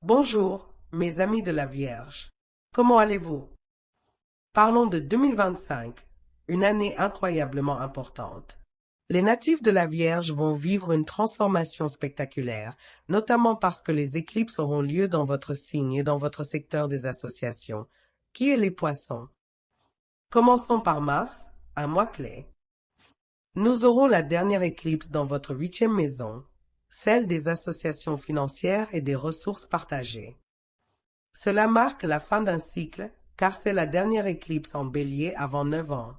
Bonjour, mes amis de la Vierge. Comment allez-vous? Parlons de 2025, une année incroyablement importante. Les natifs de la Vierge vont vivre une transformation spectaculaire, notamment parce que les éclipses auront lieu dans votre signe et dans votre secteur des associations, qui est les Poissons. Commençons par Mars, un mois clé. Nous aurons la dernière éclipse dans votre 8e maison, celle des associations financières et des ressources partagées. Cela marque la fin d'un cycle, car c'est la dernière éclipse en Bélier avant 9 ans.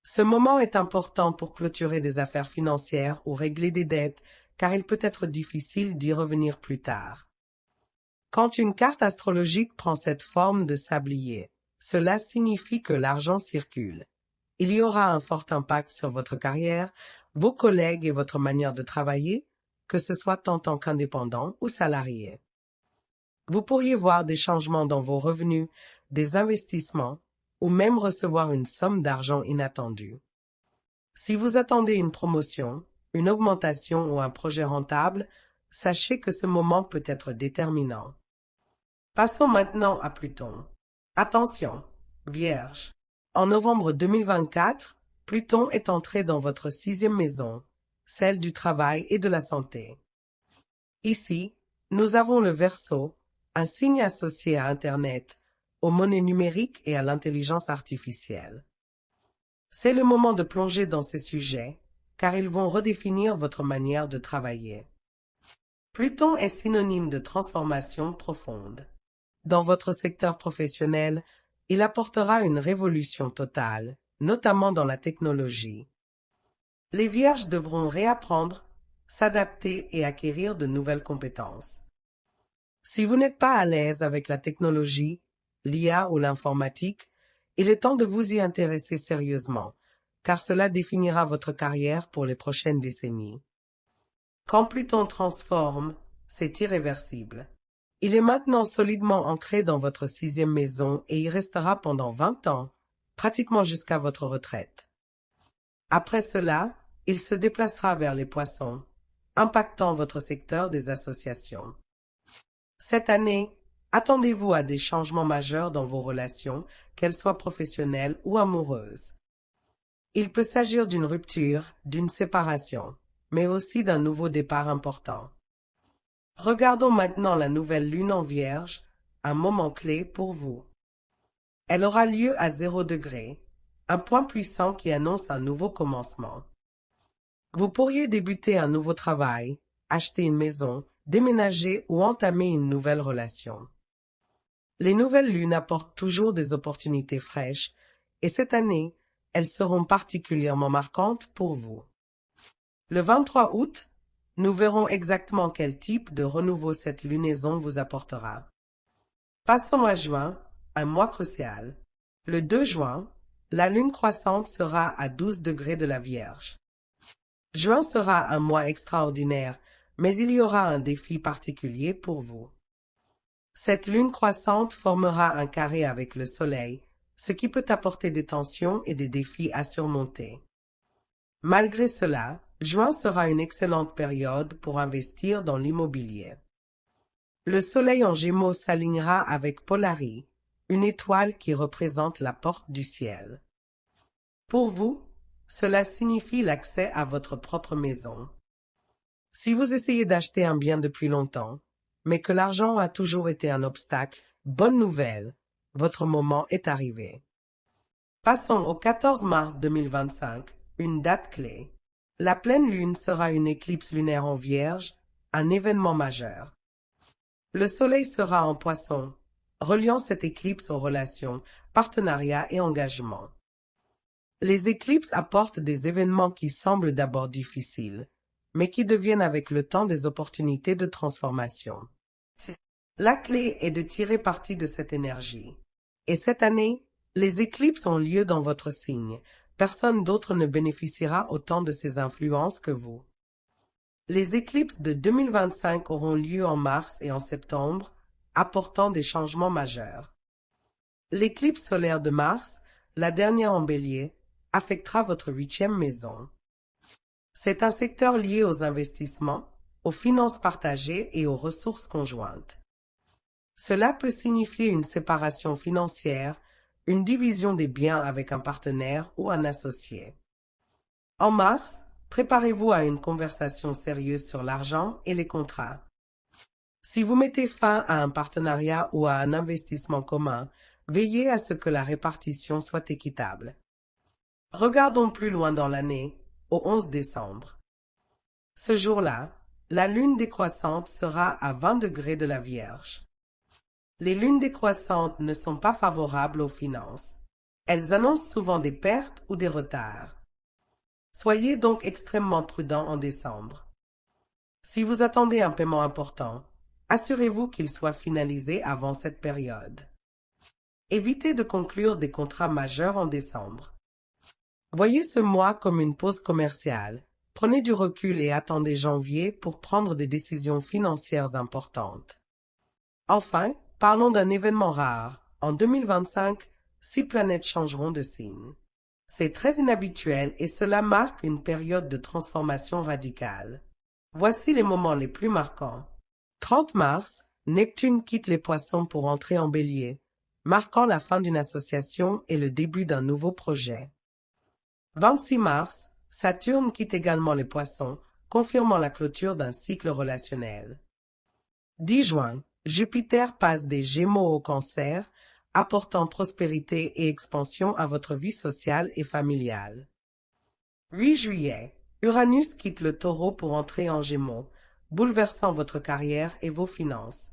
Ce moment est important pour clôturer des affaires financières ou régler des dettes, car il peut être difficile d'y revenir plus tard. Quand une carte astrologique prend cette forme de sablier, cela signifie que l'argent circule. Il y aura un fort impact sur votre carrière, vos collègues et votre manière de travailler, que ce soit en tant qu'indépendant ou salarié. Vous pourriez voir des changements dans vos revenus, des investissements, ou même recevoir une somme d'argent inattendue. Si vous attendez une promotion, une augmentation ou un projet rentable, sachez que ce moment peut être déterminant. Passons maintenant à Pluton. Attention, Vierge. En novembre 2024, Pluton est entré dans votre 6e maison, celle du travail et de la santé. Ici, nous avons le Verseau, un signe associé à Internet, aux monnaies numériques et à l'intelligence artificielle. C'est le moment de plonger dans ces sujets, car ils vont redéfinir votre manière de travailler. Pluton est synonyme de transformation profonde. Dans votre secteur professionnel, il apportera une révolution totale, notamment dans la technologie. Les Vierges devront réapprendre, s'adapter et acquérir de nouvelles compétences. Si vous n'êtes pas à l'aise avec la technologie, l'IA ou l'informatique, il est temps de vous y intéresser sérieusement, car cela définira votre carrière pour les prochaines décennies. Quand Pluton transforme, c'est irréversible. Il est maintenant solidement ancré dans votre 6e maison et y restera pendant 20 ans, pratiquement jusqu'à votre retraite. Après cela, il se déplacera vers les Poissons, impactant votre secteur des associations. Cette année, attendez-vous à des changements majeurs dans vos relations, qu'elles soient professionnelles ou amoureuses. Il peut s'agir d'une rupture, d'une séparation, mais aussi d'un nouveau départ important. Regardons maintenant la nouvelle lune en Vierge, un moment clé pour vous. Elle aura lieu à 0 degré, un point puissant qui annonce un nouveau commencement. Vous pourriez débuter un nouveau travail, acheter une maison, déménager ou entamer une nouvelle relation. Les nouvelles lunes apportent toujours des opportunités fraîches et cette année, elles seront particulièrement marquantes pour vous. Le 23 août, nous verrons exactement quel type de renouveau cette lunaison vous apportera. Passons à juin, un mois crucial. Le 2 juin, la lune croissante sera à 12 degrés de la Vierge. Juin sera un mois extraordinaire, mais il y aura un défi particulier pour vous. Cette lune croissante formera un carré avec le Soleil, ce qui peut apporter des tensions et des défis à surmonter. Malgré cela, juin sera une excellente période pour investir dans l'immobilier. Le Soleil en Gémeaux s'alignera avec Polari, une étoile qui représente la porte du ciel. Pour vous, cela signifie l'accès à votre propre maison. Si vous essayez d'acheter un bien depuis longtemps, mais que l'argent a toujours été un obstacle, bonne nouvelle, votre moment est arrivé. Passons au 14 mars 2025, une date clé. La pleine lune sera une éclipse lunaire en Vierge, un événement majeur. Le Soleil sera en Poisson, reliant cette éclipse aux relations, partenariats et engagements. Les éclipses apportent des événements qui semblent d'abord difficiles, mais qui deviennent avec le temps des opportunités de transformation. La clé est de tirer parti de cette énergie. Et cette année, les éclipses ont lieu dans votre signe. Personne d'autre ne bénéficiera autant de ces influences que vous. Les éclipses de 2025 auront lieu en mars et en septembre, apportant des changements majeurs. L'éclipse solaire de mars, la dernière en Bélier, affectera votre 8e maison. C'est un secteur lié aux investissements, aux finances partagées et aux ressources conjointes. Cela peut signifier une séparation financière, une division des biens avec un partenaire ou un associé. En mars, préparez-vous à une conversation sérieuse sur l'argent et les contrats. Si vous mettez fin à un partenariat ou à un investissement commun, veillez à ce que la répartition soit équitable. Regardons plus loin dans l'année, au 11 décembre. Ce jour-là, la lune décroissante sera à 20 degrés de la Vierge. Les lunes décroissantes ne sont pas favorables aux finances. Elles annoncent souvent des pertes ou des retards. Soyez donc extrêmement prudent en décembre. Si vous attendez un paiement important, assurez-vous qu'il soit finalisé avant cette période. Évitez de conclure des contrats majeurs en décembre. Voyez ce mois comme une pause commerciale. Prenez du recul et attendez janvier pour prendre des décisions financières importantes. Enfin, parlons d'un événement rare. En 2025, 6 planètes changeront de signe. C'est très inhabituel et cela marque une période de transformation radicale. Voici les moments les plus marquants. 30 mars, Neptune quitte les Poissons pour entrer en Bélier, marquant la fin d'une association et le début d'un nouveau projet. 26 mars, Saturne quitte également les Poissons, confirmant la clôture d'un cycle relationnel. 10 juin, Jupiter passe des Gémeaux au Cancer, apportant prospérité et expansion à votre vie sociale et familiale. 8 juillet, Uranus quitte le Taureau pour entrer en Gémeaux, bouleversant votre carrière et vos finances.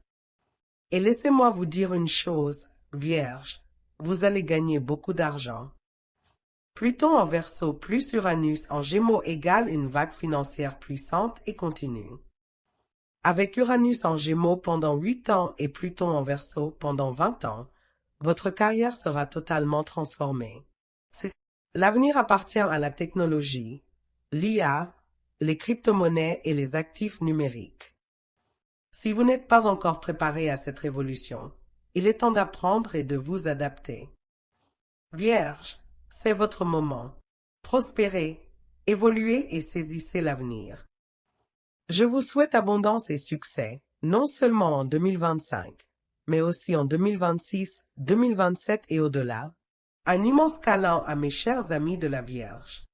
Et laissez-moi vous dire une chose, Vierge, vous allez gagner beaucoup d'argent. Pluton en Verseau plus Uranus en Gémeaux égale une vague financière puissante et continue. Avec Uranus en Gémeaux pendant 8 ans et Pluton en Verseau pendant 20 ans, votre carrière sera totalement transformée. L'avenir appartient à la technologie, l'IA, les crypto-monnaies et les actifs numériques. Si vous n'êtes pas encore préparé à cette révolution, il est temps d'apprendre et de vous adapter. Vierge, c'est votre moment. Prospérez, évoluez et saisissez l'avenir. Je vous souhaite abondance et succès, non seulement en 2025, mais aussi en 2026, 2027 et au-delà. Un immense câlin à mes chers amis de la Vierge.